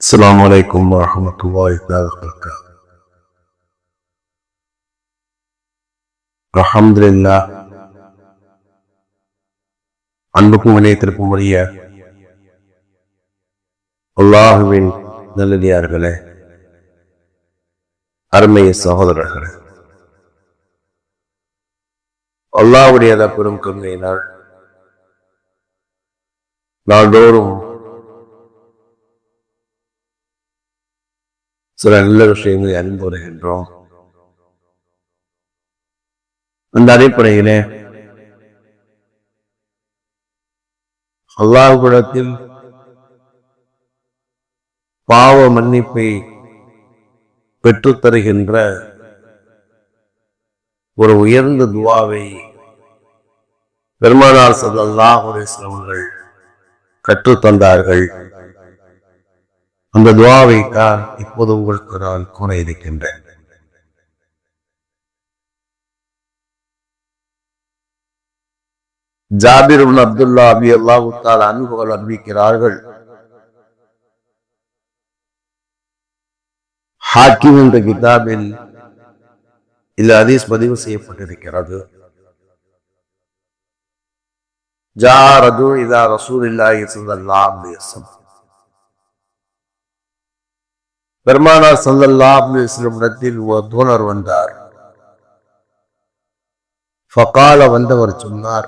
السلام عليكم ورحمة الله وبركاته. அல்ஹம்துலில்லாஹ். அன்புக்கும் இணையத்திற்கும் உரிய அல்லாஹுவின் நல்லடியார்களே, அருமை சகோதரர்களே, அல்லாஹ்வுடைய பெரும் கருணையினால் நாள்தோறும் சில நல்ல விஷயங்களை அறிந்து வருகின்றோம். அந்த அடிப்படையிலே அல்லாஹ்விடத்தில் பாவ மன்னிப்பை பெற்றுத் தருகின்ற ஒரு உயர்ந்த துஆவை பெருமானார் ஸல்லல்லாஹு அலைஹி வஸல்லம் அவர்கள் கற்றுத்தந்தார்கள். அந்த துஆவை தான் இப்போது உங்களுக்கு நான் கூற இருக்கின்றேன். ஜாபிர் இப்னு அப்துல்லா ரலியல்லாஹு தஆலா அன்ஹு அறிவிக்கிறார்கள், ஹாக்கிம் என்ற கிதாபில் இந்த ஹதீஸ் பதிவு செய்யப்பட்டிருக்கிறது. ஜா ரஜுல் இலா ரசூலில்லாஹி ஸல்லல்லாஹு அலைஹி வஸல்லம், பெருமானார் ஸல்லல்லாஹு அலைஹி வஸல்லம் இடத்தில் ஒரு தோழர் வந்தார். ஃபகால, வந்தவர் சொன்னார்,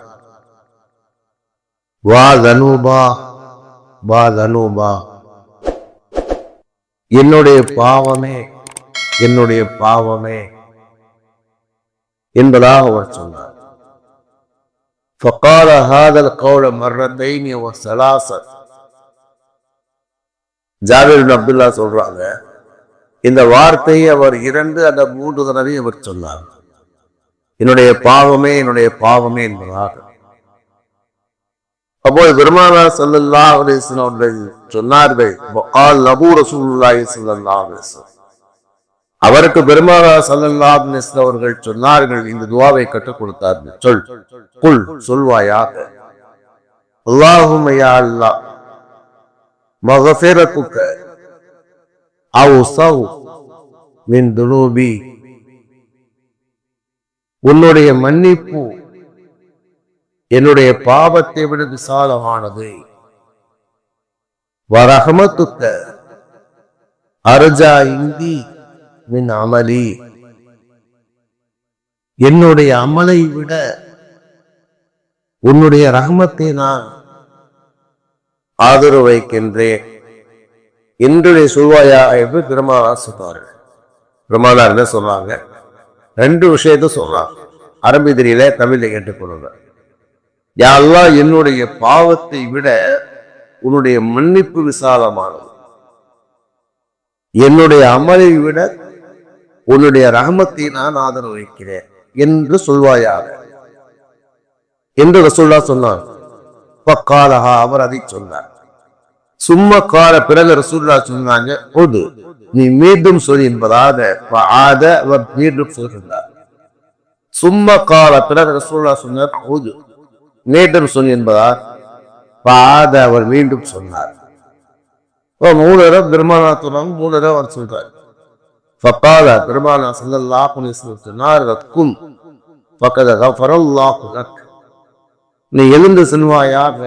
வா தனூபா, வா தனூபா, என்னுடைய பாவமே, என்னுடைய பாவமே என்பதாக அவர் சொன்னார். ஃபகால ஹாதல் கௌல மர்ரத்தைனி வ ஸலாஸ, ஜாபிர் இப்னு அப்துல்லா சொல்றாங்க, இந்த வார்த்தையை அவர் 2 அல்ல 3 தடவை அவர் சொன்னார், என்னுடைய பாவமே, என்னுடைய பாவமே என்பதாக. அப்போது பெருமானார் ஸல்லல்லாஹு அலைஹி வஸல்லம் அவர்கள் சொன்னார்கள், வகால் லஹு ரசூலுல்லாஹி ஸல்லல்லாஹு அலைஹி வஸல்லம், அவருக்கு பெருமானார் ஸல்லல்லாஹு அலைஹி வஸல்லம் அவர்கள் சொன்னார்கள், இந்த துஆவை கற்றுக் கொடுத்தார்கள். சொல், குல், சொல்வாயாக, அல்லாஹும்ம யா அல்லாஹ், மக்ஃபிரத்துக அவ்ஸஅ மின் துனூபி, உன்னுடைய மன்னிப்பு என்னுடைய பாவத்தை விட விசாலமானது. வரஹமத்துக அர்ஜா இந்தி மின் அமலி, என்னுடைய அமலை விட உன்னுடைய ரஹமத்தை நான் ஆதரவு வைக்கின்றேன் என்று சொல்வாயா என்று பெருமானார் சொன்னார்கள். பெருமானார் என்ன சொல்றாங்க? 2 விஷயத்தை சொல்றாங்க. அரபி தெரியல, தமிழ்ல கேட்டுக்கொள்ளுங்க. யா அல்லாஹ், என்னுடைய பாவத்தை விட உன்னுடைய மன்னிப்பு விசாலமானது, என்னுடைய அமலை விட உன்னுடைய ரஹமத்தை நான் ஆதரவு வைக்கிறேன் என்று சொல்வாயாக என்று ரசூலுல்லாஹ் சொன்னார். ஃபகாலஹா, அவர் அதை சொன்னார். சும்மா கால, பிறகு ரசூலுல்லாஹ் சொன்னாங்க, உது, நீ மீண்டும் சொல் என்பதாக. ஃபஆத, அவர் மீண்டும் சொல்கிறார். சும்மா கால, பிறகு ரசூலுல்லாஹ் சொன்னார், உது, மீண்டும் சொல் என்பதால். ஃபஆத, அவர் மீண்டும் சொன்னார். 3 தடவை பெருமானார் சொன்னாங்க, 3 தடவை அவர் சொல்றார். ஃபகால, பெருமானார் ஸல்லல்லாஹு அலைஹி வஸல்லம் சொன்னார், குல் ஃபகத கஃபரல்லாஹு லக், நீ எழுந்து செல்வாயாக,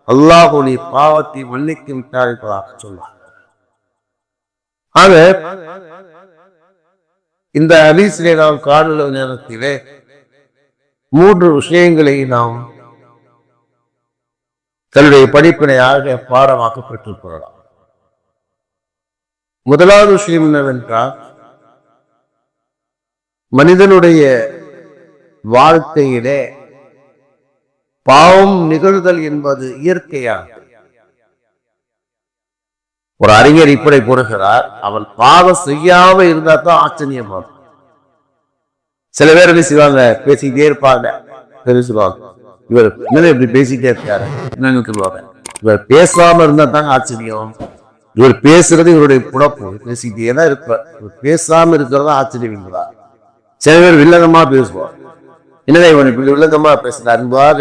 அல்லாஹ் நீ பாவத்தை மன்னித்து விட்டார் என்பதாக சொன்னார். ஆக இந்த ஹதீஸிலே நாம் காணுள்ள நேரத்திலே 3 விஷயங்களை நாம் தன்னுடைய படிப்பினையாக பாடமாக்க பெற்றுக் கொள்ளலாம். முதலாவது விஷயம் என்னவென்றால், மனிதனுடைய வாழ்க்கையிலே பாவம் நிகழ்தல் என்பது இயற்கையானது. ஒரு அறிஞர் இப்படி கூறுகிறார், அவன் பாவம் செய்யாம இருந்தா தான் ஆச்சரியமாகும். சில பேர் என்ன செய்வாங்க, பேசிக்கிட்டே இருப்பாங்க, சொல்லுவாங்க, இவர் என்ன இப்படி பேசிக்கிட்டே இருக்காரு என்னன்னு சொல்லுவாங்க. இவர் பேசாம இருந்தா தாங்க ஆச்சரியம். இவர் பேசுறது இவருடைய புடப்பு, பேசிக்கிட்டே தான் இருப்பார். இவர் பேசாம இருக்கிறதா ஆச்சரியம். சில பேர் வில்லங்கமா பேசுவார். என்னதான் இவன் இப்படி வில்லங்கமா பேசுற அன்பாக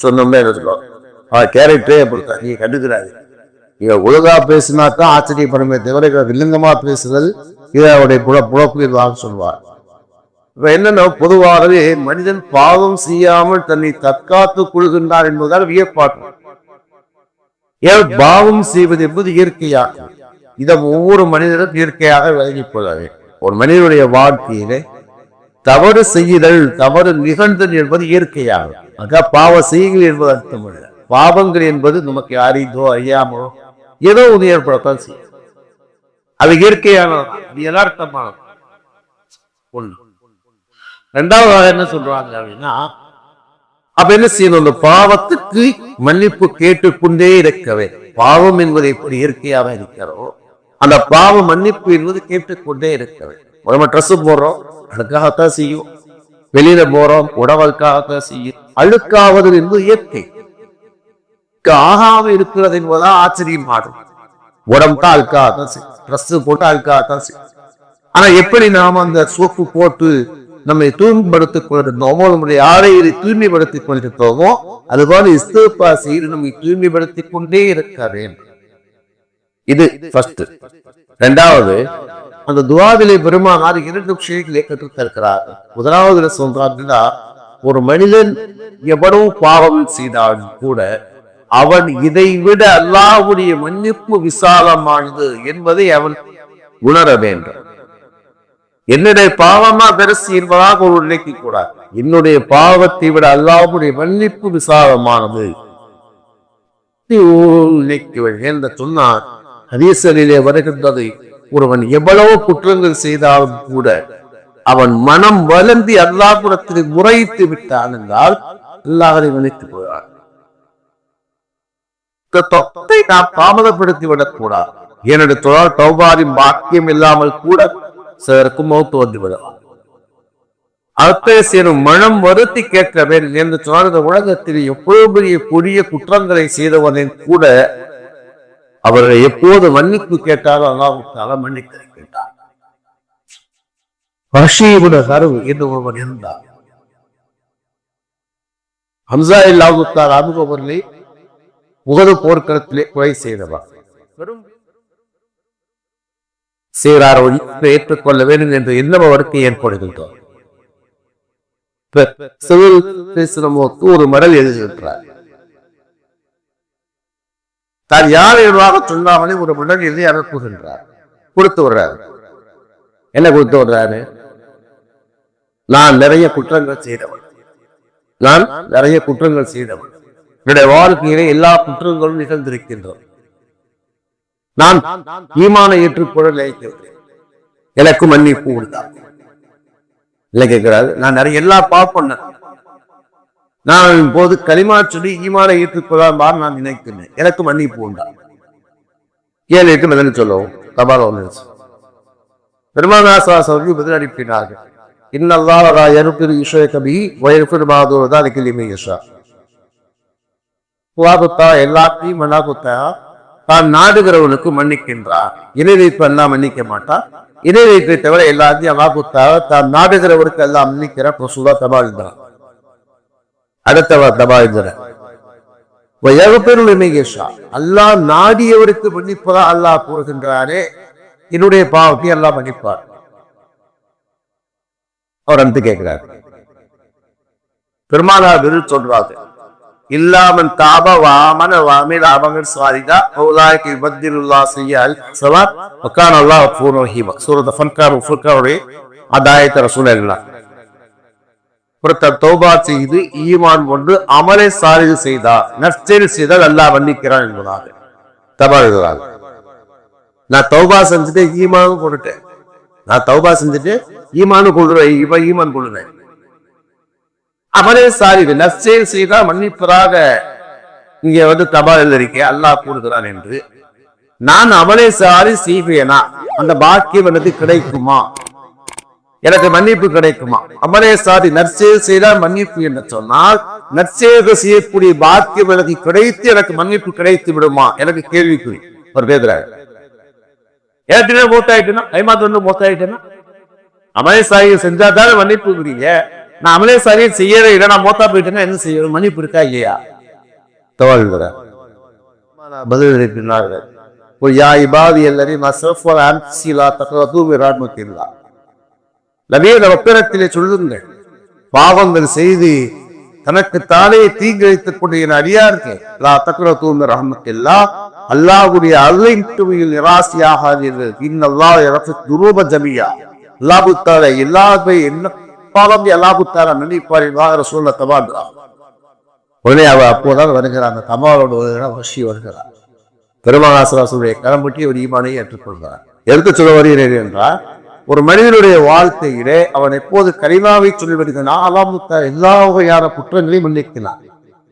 சொன்னோம்னா என்ன சொல்லுவாங்க, கேரக்டரே அப்படித்தான், நீங்க கண்டுக்கிறாரு, இவ ஒழுங்கா பேசினாத்தான் ஆச்சரியப்படுமே தவிர வில்லங்கமா பேசுதல் இதை அவருடைய புலப்புவாக சொல்வார். இப்ப என்னன்னா, பொதுவாகவே மனிதன் பாவம் செய்யாமல் தன்னை தற்காத்துக் கொள்கின்றார் என்பதால் வியப்பாட்டும். ஏன் பாவம் செய்வது என்பது இயற்கையாகும். இதை ஒவ்வொரு மனிதனும் இயற்கையாக விலகிக் கொள்ளாது. ஒரு மனிதனுடைய வாழ்க்கையிலே தவறு செய்யுதல், தவறு நிகழ்ந்தல் என்பது இயற்கையாகும். அதான் பாவ செய்யுங்கள் என்பது அர்த்தம் இல்லை. பாவங்கள் என்பது நமக்கு அறிந்தோ அறியாமலோ ஏதோ ஒன்று ஏற்படத்தான் செய்யும். அது இயற்கையானது, அது யதார்த்தமானது. ஒண்ணு. ரெண்டாவது என்ன சொல்றாங்க அப்படின்னா, அப்ப என்ன செய்யணும்? அந்த பாவத்துக்கு மன்னிப்பு கேட்டுக்கொண்டே இருக்கவே. பாவம் என்பது எப்படி இயற்கையாக இருக்கிறோம், அந்த பாவ மன்னிப்பு என்பது கேட்டுக்கொண்டே இருக்கவே. நம்ம ட்ரெஸ் போடுறோம், அழுக்காகத்தான் செய்யும். வெளியில போறோம், உடவழுக்காகத்தான் செய்யும். அழுக்காவது என்பது இயற்கை. ஆகாம இருக்கிறது என்பதான் ஆச்சரியமாடும். உடம்பு தான் அழுக்காகத்தான் செய்யும், ட்ரெஸ் போட்டு அழுக்காகத்தான் செய்யும். ஆனா எப்படி நாம அந்த சோப்பு போட்டு நம்மை தூய்மைப்படுத்திக் கொண்டிருந்தோமோ, நம்முடைய ஆடையை தூய்மைப்படுத்திக் கொண்டிருந்தோமோ, அதுபோல இஸ்திக்ஃபார் செய்து நம்மை தூய்மைப்படுத்திக் கொண்டே இருக்க வேண்டும். இது ஃபர்ஸ்ட். இரண்டாவது, அந்த துஆவிலே பெருமானார் 2 விஷயங்களை கற்றுத்தருக்கிறார். முதலாவது சொல்றாங்கன்னா, ஒரு மனிதன் எவ்வளவு பாவம் செய்தாலும் கூட அவன் இதை விட அல்லாஹ்வுடைய மன்னிப்பு விசாலமானது என்பதை அவன் உணர வேண்டும். என்னுடைய பாவமா பெருசு என்பதாக ஒரு நினைக்க கூடாது. என்னுடைய பாவத்தை விட அல்லாஹ்வுடைய மன்னிப்பு விசாலமானது என்று சொன்னார். ஹதீஸிலே வருகின்றது, ஒருவன் எவ்வளவு குற்றங்கள் செய்தாலும் கூட அவன் மனம் வளர்ந்து அல்லாஹ்விடத்தில் முறையிட்டு விட்டான் என்றால் அல்லாஹ்வை மன்னித்து போகிறார். நாம் தாமதப்படுத்தி விடக்கூடாது. என்னுடைய தௌபாவின் பாக்கியம் இல்லாமல் கூட சிலருக்கும் மௌத்து வந்து விடலாம். அத்தை சேரும் மனம் வருத்தி கேட்க வேண்டும் என்று சொன்னால், இந்த உலகத்தில் எவ்வளவு பெரிய கொடிய குற்றங்களை செய்தவனை கூட அவர்களை எப்போது மன்னிப்பு கேட்டாலும் அல்லாஹ்வுக்காக மன்னிக்க கேட்டார். பஷீவுட கருவு என்று ஒருவன் இருந்தார். ஹம்சா இல்லாவுத்தால் அனுபவர்களை உகது போர்க்களத்திலே கொலை செய்தவர். சீரார் ஏற்றுக்கொள்ள வேண்டும் என்று எண்ணம் அவருக்கு ஏற்படுகின்றோம். ஒரு மடல் எழுதியிருக்கிறார். தான் யார் எதுவாக சொல்லாமலே ஒரு மடல் எழுதி அனுப்புகின்றார். கொடுத்து விடுறாரு. என்ன கொடுத்து விடுறாரு? நான் நிறைய குற்றங்கள் செய்தவன், நான் நிறைய குற்றங்கள் செய்தவன், என்னுடைய வாழ்க்கையிலே எல்லா குற்றங்களும் நிகழ்ந்திருக்கின்றோம். நான் ஈமானை ஏற்றுக்கொள்ள நினைக்கிறேன், எனக்கு மன்னிப்பு உண்டா? இல்லை கேட்கிறாரு. நான் நிறைய எல்லா பாப்பேன், நான் இப்போது களிமா சொல்லி ஈமானை ஏற்றுக்கொள்ளாமல் நான் நினைக்கிறேன், எனக்கு மன்னிப்பு உண்டா? கேள்விக்கு பதில் சொல்லவும் தபால் பெருமானார் அவர்கள் பதில் அனுப்பினார்கள். இன்னல்லாஹ் லா யக்ஃபிரு யுஷ்ரக பிஹி வ யக்ஃபிரு மா தூன ஸாலிக லிமன் யஷா. எல்லாத்தையும் மன்னாகுத்தா தான் நாடுகிறவனுக்கு மன்னிக்கின்றார். இணை வைப்பு எல்லாம் மன்னிக்க மாட்டார். இணை வைப்பை தவிர எல்லாத்தையும் அல்லாஹ்வுத்தா தான் நாடுகிறவருக்கு எல்லாம் மன்னிக்கிற ரசூலுல்லாஹ் தபால்தான். அடுத்தவர் தபால்தான் அல்லாஹ் நாடியவருக்கு மன்னிப்பதா அல்லாஹ் கூறுகின்றாரே, என்னுடைய பாவத்தை எல்லாம் மன்னிப்பார். அவர் அந்த கேட்கிறார். பெருமானார் விருது சொல்றாரு, இல்லாமன் தாப வாமன வாமில் அவங்கள் சாரிதா பௌலாய்க்கு பத்திருல்லா செய்யால் சவாத் வக்கான் அல்லாஹ் கஃபூர் ரஹீம். சூரத் ஃபன்கார் ஃபுர்கானுடைய அதாயத் ரசூலுல்லாஹ். ஒருத்தர் தௌபா செய்து ஈமான் கொண்டு அமலை சாலிது செய்தார், நற்செயல் செய்தால் அல்லாஹ் மன்னிக்கிறான் என்பதாக தபால். நான் தௌபா செஞ்சுட்டு ஈமானும் கொண்டுட்டேன், நான் தௌபா செஞ்சுட்டு ஈமானும் கொள்றேன், இப்ப ஈமான் கொள்ளுறேன். அமலே சாரிது நற்செயல் செய்தால் மன்னிப்பதாக இங்க தபால் இருக்கே அல்லாஹ் கூறுகிறான் என்று. நான் அமலே சாரி செய்வேனா, அந்த பாக்கியம் எனக்கு கிடைக்குமா, எனக்கு மன்னிப்பு கிடைக்குமா? அமலே சாரி நற்செயல் செய்தால் மன்னிப்பு என்று சொன்னால், நற்செயல் செய்யக்கூடிய பாக்கியம் எனக்கு கிடைத்து எனக்கு மன்னிப்பு கிடைத்து விடுமா? எனக்கு கேள்விக்குறி. ஒரு பேசுறாரு, ஏற்கனவே மூத்தாயிட்டேன்னா கைமாத்து மூத்தாயிட்டேன்னா அமலே சாரி செஞ்சாதானே மன்னிப்புங்கிறீங்க. நான் அமலே சாரியை செய்யவே இல்லை, நான் மூத்தா போயிட்டேன்னா என்ன செய்ய? மன்னிப்பு இருக்கா இல்லையா? பதில் எழுப்பினார்கள். யா இபாதி அல்லதீன அஸ்ரஃபு அலா அன்ஃபுஸிஹிம் லா தக்னது மின் ரஹ்மத்தில்லாஹ். நபியே ரப்பிடத்திலே சொல்லுங்கள், பாவங்கள் செய்து தனக்குத்தானே தீங்கிழைத்துக் கொண்டு என் அடியார்கள் லா தக்னது மின் ரஹ்மத்தில்லாஹ், அல்லாஹ்வுடைய அருளை விட்டு நிராசையாகாதீர்கள். இன்னல்லாஹ் யக்ஃபிரு துனூப ஜமீஆ. அல்லாஹ் தஆலா எல்லாமே என்ன பாவம் அல்லாஹ் தஆலா மன்னிப்பார் என்று ரசூலுல்லாஹ் தஆலா. உடனே அவ அப்போதான் வருகிறாங்க, கமாலோடு வருகிறார், வஷி வருகிறார். பெருமானாசுடைய கடம்பட்டி ஒரு ஈமானை ஏற்றுக்கொள்கிறார். எடுத்து சொல்ல வருகிறேன் என்றால், ஒரு மனிதனுடைய வாழ்க்கையிலே அவன் எப்போது கலிமாவை சொல்லி வருகிறான், அல்லாஹ் எல்லா வகையான குற்றங்களையும் மன்னிக்கிறான்.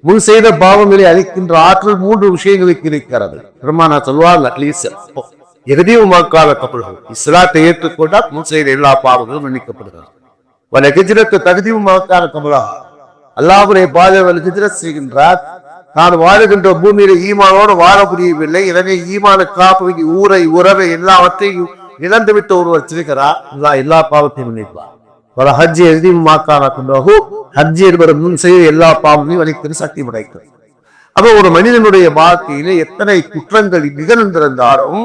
முன் செய்த பாவங்களை அளிக்கின்ற ஆற்றல் 3 விஷயங்களுக்கு இருக்கிறது. பெருமானா சொல்வார், இஸ்லாத்தை ஏற்றுக்கொண்டால் முன் செய்த எல்லா பாவங்களும் மன்னிக்கப்படுகிறது. வல ஹிஜ்ரத்து தகுதியும் மக்கான கமலா, அல்லாஹ்வுடைய பாதையில் ஹிஜ்ரத் செய்கின்றார். நான் வாழுகின்ற பூமியில ஈமானோடு வாழ முடியவில்லை, எனவே ஈமான காப்பு ஊரை உறவை எல்லாவற்றையும் இழந்து விட்டு ஒருவர் இருக்கிறார், எல்லா பாவத்தையும் மன்னிப்பார். பல ஹஜ் எழுதி மாக்கான கொண்டாகு, ஹஜ் என்பது முன் செய்த எல்லா பாவங்களையும் அளிக்கிற சக்தி படைக்கும். அப்ப ஒரு மனிதனுடைய வாழ்க்கையிலே எத்தனை குற்றங்கள் நிகழ்ந்திருந்தாலும்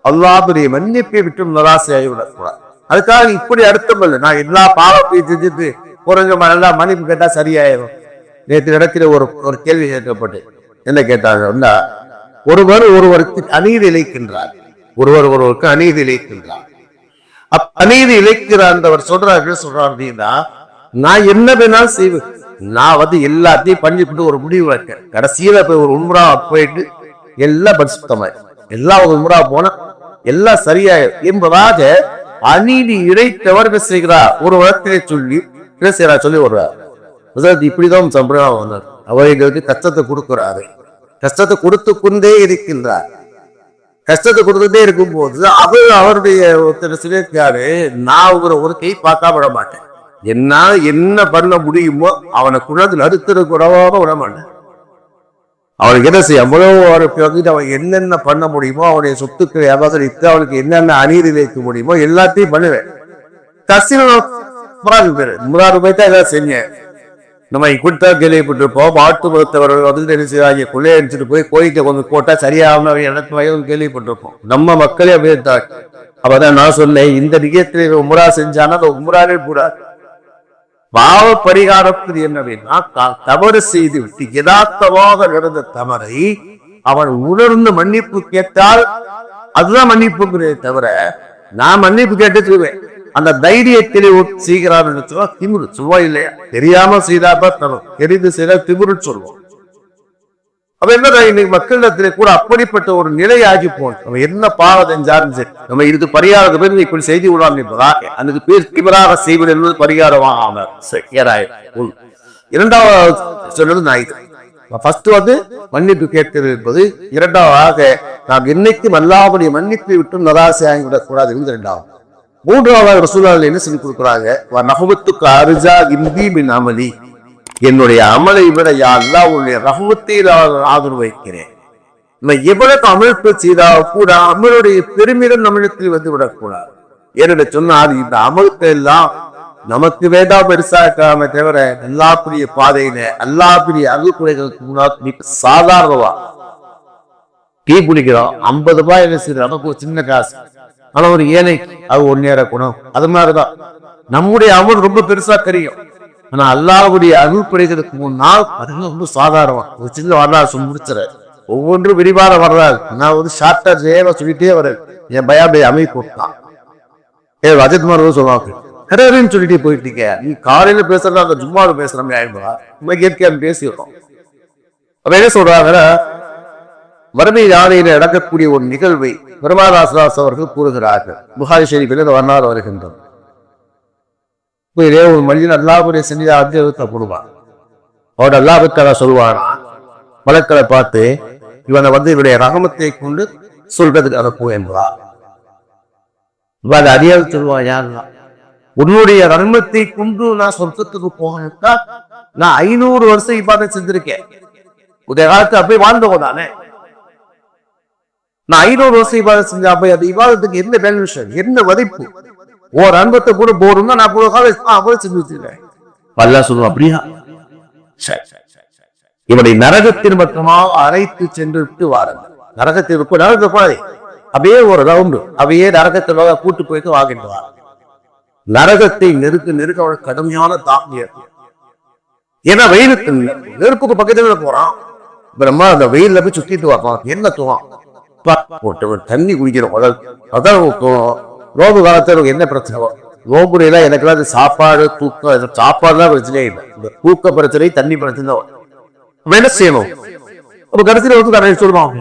அல்லாஹ்வுடைய மன்னிப்பை விட்டு நிராசையாகி விடக்கூடாது. அதுக்காக இப்படி அர்த்தம் இல்லை, நான் எல்லா பாவத்தையும் செஞ்சுட்டு குறைஞ்ச நல்லா மன்னிப்பு கேட்டா சரியாயிரும். நேற்று இடத்துல ஒரு கேள்வி கேட்கப்பட்டு என்ன கேட்டாங்க, ஒருவருக்கு அநீதி இழைக்கின்றார், ஒருவருக்கு அநீதி இழைக்கின்றார். அநீதி இழைக்கிறார் சொல்றார் அப்படின்னா, நான் என்ன வேணாலும் செய்வேன், நான் எல்லாத்தையும் பண்ணிவிட்டு ஒரு முடிவு வைக்க, கடைசியில போய் ஒரு உம்ரா போயிட்டு எல்லாம் பரிசுத்தமாய் எல்லாம் ஒரு உம்ரா போனா எல்லாம் சரியாயிரும் என்பதாக அநீதி இழைத்தவர் என்ன செய்கிறார், ஒரு வழக்கிலே சொல்லி என்ன செய்யறா சொல்லி வருவார். இப்படிதான் சம்பிரதாயம் வந்தார். அவர்களுக்கு கஷ்டத்தை கொடுக்கிறாரு, கஷ்டத்தை கொடுத்து கொண்டே இருக்கின்றார். கஷ்டத்தை கொடுத்துட்டே இருக்கும் போது அவருடைய ஒருத்தர் சொல்லியிருக்காரு, நான் ஒரு கை பார்க்காம விட மாட்டேன், என்னால என்ன பண்ண முடியுமோ அவனை குழந்தை நடுத்தர கூடவாம விட மாட்டேன். அவனுக்கு என்ன செய்ய அவ்வளவு அவன் என்னென்ன பண்ண முடியுமோ, அவனுடைய சொத்துக்களை அபகரித்து அவனுக்கு என்னென்ன அநீதி வைக்க முடியுமோ எல்லாத்தையும் பண்ணுவேன். முராது போய் தான் எல்லாம் செஞ்சேன். நம்ம இப்படித்தா கேள்விப்பட்டிருப்போம், மாட்டு மருத்துவர்கள் என்ன செய்வாங்க, கொள்ளை அடிச்சுட்டு போய் கோயிலுக்கு கொஞ்சம் போட்டா சரியாம எனக்கு வயது கேள்விப்பட்டிருப்போம். நம்ம மக்களே அப்படியே தான். அப்பதான் நான் சொன்னேன், இந்த நிகழ்ச்சியில உம்ரா செஞ்சானா அந்த உம்ராவே கூடாது. பாவ பரிகாரத்துக்கு என்னன்னா, தவறு செய்து விட்டு யதார்த்தமாக நடந்த தவறை அவன் உணர்ந்து மன்னிப்பு கேட்டால் அதுதான் மன்னிப்புங்கிறதே தவிர, நான் மன்னிப்பு கேட்டு சொல்லுவேன் அந்த தைரியத்திலே செய்கிறான்னு சொன்னா திமிரு சொல்வா இல்லையா, தெரியாம செய்தாதான் தவறு, தெரிந்து செய்தா திமிரு சொல்லுவோம். அப்ப என்ன இன்னைக்கு மக்களிடத்திலே கூட அப்படிப்பட்ட ஒரு நிலை ஆகி போகும். நம்ம என்ன பாவம் செஞ்சாலும் சரி, நம்ம இது பரிகாரத்தை பேர் இப்படி செய்து விடலாம் என்பதா அதுக்கு பேர் திமிராக செய்வது என்பது பரிகாரமாக. இரண்டாவது சொன்னது நான் ஃபர்ஸ்ட் மன்னிப்பு கேட்கிறது என்பது, இரண்டாவதாக நாம் என்னைக்கும் அல்லாஹ்வுடைய மன்னிப்பை விட்டு நிராசையாகிவிடக் கூடாது என்பது இரண்டாவது. மூன்றாவது ரசூலுல்லாஹ் என்ன சொல்லி கொடுக்குறாங்க, நஹ்வத்துக்கு அர்ஜா இந்தி மின் அமலி, என்னுடைய அமலை விட யா அல்லாஹ் உன்னுடைய ரஹ்மத்தை ஆதரவு வைக்கிறேன். நம்ம எவ்வளவு அமல்ப்பு செய்தால் கூட அமலுடைய பெருமிதம் நம்மிடத்தில் வந்து விடக்கூடாது. ஏன்னு சொன்னால் இந்த அமல்கள் எல்லாம் நமக்கு வேதா பெருசாக்காம தவிர அல்லாஹ்வுடைய பாதையில அல்லாஹ்வுடைய அருள்குறைகளுக்கு முன்னாடி சாதாரணவா டீ குடிக்கிறோம், 50 ரூபாய் என்ன செய்யுது, நமக்கு ஒரு சின்ன காசு, ஆனா ஒரு ஏழை அது ஒன்னேற குணம். அது மாதிரிதான் நம்முடைய அமல் ரொம்ப பெருசா தெரியும், ஆனா அல்லாஹ்வுடைய அருள் கிடைக்கிறதுக்கு முன்னால் அது ரொம்ப சாதாரணம். ஒரு சின்ன வரலாறு முடிச்சுற ஒவ்வொன்றும் விரிவான வரலாறு. நான் ஷார்ட்டா சேவை சொல்லிட்டே வரேன். என் பயாபை அமைப்பு தான் அஜித்குமார் சொல்லுவாங்க, கரன்னு சொல்லிட்டே போயிட்டீங்க, நீ காலையில பேசுறதா அந்த ஜும்மாவை பேசுறமே ஆயிடுவா, இயற்கையான பேசிடுறோம். அப்ப என்ன சொல்றாங்க, வறுமை யானையில நடக்கக்கூடிய ஒரு நிகழ்வை பெருமானார் அவர்கள் கூறுகிறார்கள். புகாரி ஷரீஃபில் இந்த வரலாறு வருகின்றது. ஒரு மனிதன் அல்லாஹ்வுடைய சன்னிதானத்தை போடுவான். அவரோட அல்லாஹ்வுக்காக சொல்வான், மலக்களை பார்த்து இவனை இவனுடைய ரஹமத்தை கொண்டு சொல்றதுக்கு அதை போ என்பதா. அறியாது சொல்லுவான், யாருதான் உன்னுடைய ரஹமத்தை கொண்டு நான் சொர்க்கத்துக்கு போகணும்னா நான் 500 வருஷம் இபாதத் செஞ்சிருக்கேன். உதய காலத்து அப்படியே வாழ்ந்தவங்க தானே. நான் 500 வருஷம் இபாதத் செஞ்சேன். அப்ப அது இபாதத்துக்கு என்ன பெனிஃபிஷன், என்ன மதிப்பு? ஒரு அன்பத்தை கூட போறோம்னா நான் அவ்வளவு செஞ்சு வச்சிருக்கேன். அல்லா சொல்லுவோம், அப்படியா இவனை நரகத்தின் பக்கமாக அழைத்து சென்று விட்டு வாருங்கள். நரகத்தில் இருப்ப நரகத்தை போனாதே அப்படியே ஒரு ரவுண்டு அப்படியே நரகத்தில் கூட்டு போயிட்டு வாங்கிடுவார். நரகத்தை நெருக்க அவள் கடுமையான தாக்கிய. ஏன்னா வெயிலுக்கு நெருப்புக்கு பக்கத்துல போறான். பிரம்மா அந்த வெயில்ல போய் சுத்திட்டு வரலாம். என்ன தூவான் போட்டு தண்ணி குடிக்கிறோம். அதான் நோம்பு காலத்துல என்ன பிரச்சனை? நோம்புல எனக்கு சாப்பாடு தூக்கம், சாப்பாடுலாம் பிரச்சனையே இல்லை. இந்த தூக்க பிரச்சனை, தண்ணி பிரச்சனை தான் என்ன செய்யணும்? அப்ப கடைசியில வந்து கடை சொல்லுவாங்க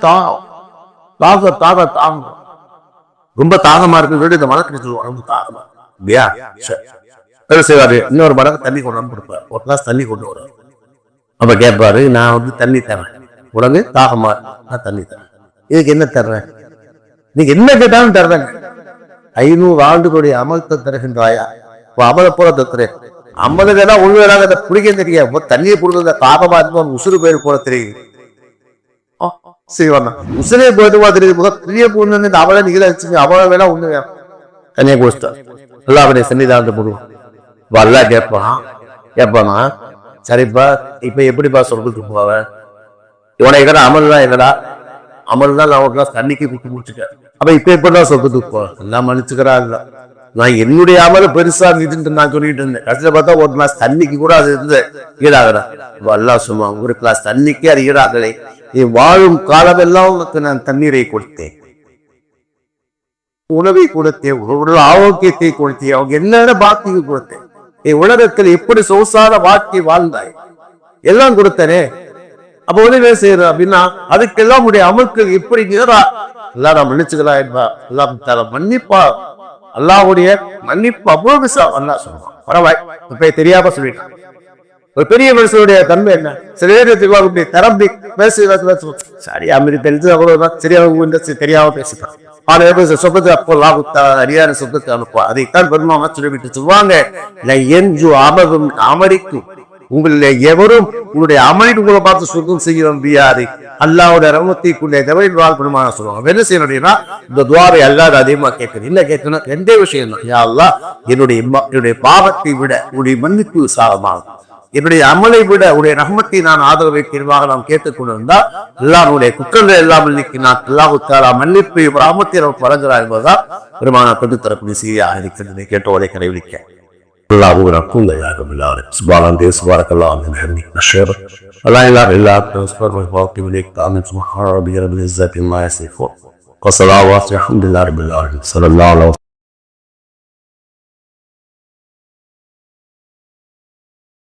தாகம் ரொம்ப தாகமா இருக்கு. இந்த மனக்கு சொல்லுவாங்க ரொம்ப தாகமா இல்லையா? செய்வாரு. இன்னொரு மடங்கு தண்ணி கொண்டு வந்து கொடுப்பாரு. ஒரு கிளாஸ் தண்ணி கொண்டு வருவார். அப்ப கேட்பாரு, நான் வந்து தண்ணி தரேன், உடனே தாகமா நான் தண்ணி தரேன். இதுக்கு என்ன தர்றேன்? நீங்க என்ன கேட்டாலும் தர்றேன். 500 ஆண்டுகளுடைய அமலத்தை தருகின்றாயா? அமலை போல தத்துறேன். 50 கேட்டா உண்மையாக குடிக்க தெரியாது. தண்ணியை கொடுத்த தாகமா இருக்கும் உசுறு பேர் போல தெரியுது. செய்வாங்க உசுரே போயிட்டு தெரியுது. முதல் பெரிய பொண்ணு இந்த அவளை நீங்க அவளை வேணா ஒண்ணு தண்ணியை குடிச்சிட்டா எல்லாம் அவருடைய சன்னிதானத்தை போடுவான். வல்லா கேட்பானா சரிப்பா இப்ப எப்படிப்பா சொல்றதுக்கு போவ? இவனை கடை அமல் தான் என்னடா? அமல் தான் நான் ஒரு கிளாஸ் தண்ணிக்கு குட்டி முடிச்சுட்டேன். அப்ப இப்ப எப்படிதான் சொல்றதுக்கு போவேன்? எல்லாம் மன்னிச்சுக்கிறா இல்ல. நான் என்னுடைய அமல பெருசா இருந்துட்டு நான் சொல்லிட்டு இருந்தேன். கடைசியில பார்த்தா ஒரு கிளாஸ் தண்ணிக்கு கூட அது இருந்து ஈடாகடா. வல்லா சும்மா ஒரு கிளாஸ் தண்ணிக்கே அது ஈடாகலை. நீ வாழும் காலமெல்லாம் உனக்கு நான் தண்ணீரை கொடுத்தேன், உணவை கொடுத்தேன், ஒரு ஆரோக்கியத்தை கொடுத்தேன், அவங்க என்னென்ன பாக்கியம் கொடுத்தேன். நீ உலகத்தில் எப்படி சொகுசான வாழ்க்கை வாழ்ந்தாய், எல்லாம் கொடுத்தனே. அப்ப உதவி செய்யற அப்படின்னா அதுக்கெல்லாம் உடைய அமலுக்கு எப்படி நேரா எல்லாம் நான் மன்னிச்சுக்கலாம் என்பா. எல்லாம் தர மன்னிப்பா. அல்லாவுடைய மன்னிப்பு அவ்வளவு விஷயம் அல்லா சொல்லுவான். பரவாயில்ல இப்ப தெரியாம சொல்லிட்டான். ஒரு பெரிய மனுஷனுடைய தன்மை என்ன? சில பேர் தரம்பி பேசி சரி அமெரி தெரிஞ்சு அவ்வளவுதான் சரியாக தெரியாம பேசிட்டான். சொப்பத்தை அப்போ லாபத்தா அரியான சொப்பத்தை அனுப்புவா. அதைத்தான் பெருமாமா சொல்லிவிட்டு சொல்லுவாங்க, அமரிக்கும் உங்களுடைய எவரும் உங்களுடைய அமரின் உங்களை பார்த்து சொர்க்கம் செய்ய முடியாது. அல்லாவுடைய ரமத்தைக்குள்ளே தவறின் வாழ்படுமான சொல்லுவாங்க. என்ன செய்யணும் அப்படின்னா இந்த துவாரை அல்லாத அதிகமா கேட்கணும். என்ன கேட்கணும்? ரெண்டே விஷயம் தான். யா அல்லாஹ் என்னுடைய பாவத்தை விட உடைய மன்னிப்பு விசாலமாகும், என்னுடைய அமலை விட உடைய ரஹ்மத்தை நான் ஆதரவை தீர்வாக நாம் கேட்டுக்கொண்டிருந்தா எல்லாருடைய குற்றங்கள் எல்லாம் நான் அல்லாஹ் மன்னிப்பை ரஹ்மத்தை நமக்கு வழங்குகிறார் என்பதுதான் பெருமான கொண்டு தரக்கூடிய செய்தியாக இருக்கிறது. கேட்டோரை கடைபிடிக்க அல்லாஹ்வுக்கும் தயாரும் எல்லாரும் சுபானம் தேசுபாரக்கெல்லாம் நஷர் அல்லா இல்லாஹ் இல்லாஹ் சுபஹானஹு வ தஆலா சுப்ஹான ரப்பியல் இஸ்ஸத்தி மா யசிஃபூன் வ ஸலவாத்து அல்ஹம்துலில்லாஹி ரப்பில் ஆலமீன் ஸல்லல்லாஹு